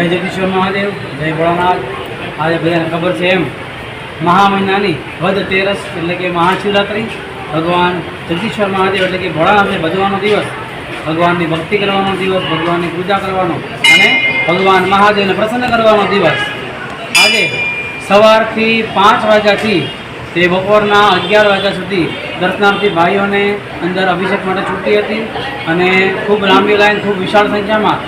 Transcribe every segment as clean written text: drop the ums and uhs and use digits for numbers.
જય જગદીશ્વર મહાદેવ, જય ભોળાનાથ। આજે બધાને ખબર છે એમ મહા મહિનાની વદ તેરસ એટલે કે મહાશિવરાત્રિ, ભગવાન જગદીશ્વર મહાદેવ એટલે કે ભોળાનાથને ભજવાનો દિવસ, ભગવાનની ભક્તિ કરવાનો દિવસ, ભગવાનની પૂજા કરવાનો અને ભગવાન મહાદેવને પ્રસન્ન કરવાનો દિવસ। આજે સવારથી 5 વાગ્યાથી તે બપોરના 11 વાગ્યા સુધી દર્શનાર્થી ભાઈઓને અંદર અભિષેક માટે છૂટી હતી અને ખૂબ લાંબી લાઈન, ખૂબ વિશાળ સંખ્યામાં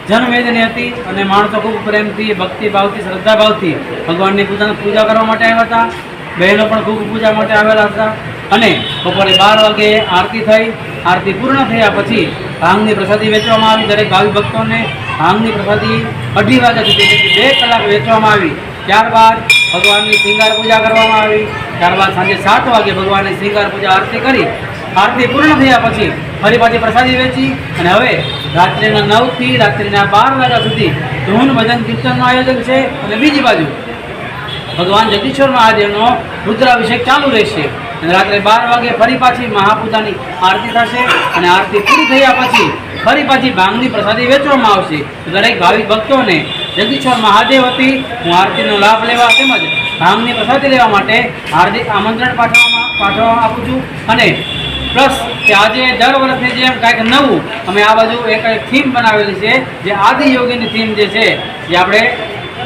જનમેદની હતી અને માણસો ખૂબ પ્રેમથી, ભક્તિભાવથી, શ્રદ્ધાભાવથી ભગવાનની પૂજા કરવા માટે આવ્યા હતા। બહેનો પણ ખૂબ પૂજા માટે આવેલા હતા અને બપોરે 12 વાગે આરતી થઈ। આરતી પૂર્ણ થયા પછી ભાંગની પ્રસાદી વેચવામાં આવી। દરેક ભાવિ ભક્તોને ભાંગની પ્રસાદી 2:30 વાગ્યા સુધી એટલે કે 2 કલાક વેચવામાં આવી। ત્યારબાદ ભગવાનની શૃંગાર પૂજા કરવામાં આવી। ત્યારબાદ સાંજે 7 વાગે ભગવાનની શૃંગાર પૂજા આરતી કરી। આરતી પૂર્ણ થયા પછી ફરી પાછી પ્રસાદી વેચી અને હવે રાત્રિના 9 થી રાત્રિના 12 વાગ્યા સુધી ધૂન ભજન કીર્તનનું આયોજન છે। અને બીજી બાજુ ભગવાન જગદીશ્વર મહાદેવનો રુદ્રાભિષેક ચાલુ રહેશે અને રાત્રે 12 વાગે ફરી પાછી મહાપૂજાની આરતી થશે અને આરતી પૂરી થયા પછી ફરી પાછી ભાંગની પ્રસાદી વેચવામાં આવશે। દરેક ભાવિક ભક્તોને જગદીશ્વર મહાદેવ વતી હું આરતીનો લાભ લેવા તેમજ ભાંગની પ્રસાદી લેવા માટે હાર્દિક આમંત્રણ પાઠવવા આપું છું। અને પ્લસ કે આજે દર વર્ષની જેમ કાંઈક નવું અમે આ બાજુ એક થીમ બનાવેલી છે, જે આદિયોગીની થીમ જે છે, જે આપણે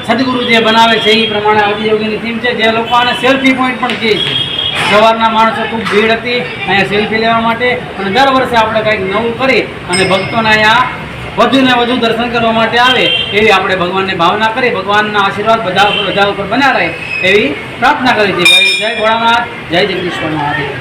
સદગુરુ જે બનાવે છે એ પ્રમાણે આદિયોગીની થીમ છે, જે લોકો આને સેલ્ફી પોઈન્ટ પણ કહે છે। સવારના માણસો ખૂબ ભીડ હતી અહીંયા સેલ્ફી લેવા માટે અને દર વર્ષે આપણે કંઈક નવું કરી અને ભક્તોને અહીંયા વધુ ને વધુ દર્શન કરવા માટે આવે એવી આપણે ભગવાનને ભાવના કરી, ભગવાનના આશીર્વાદ બધા ઉપર બન્યા રહે એવી પ્રાર્થના કરી છે। જય ભોળાનાથ, જય જગદીશ્વર મહાદેવ।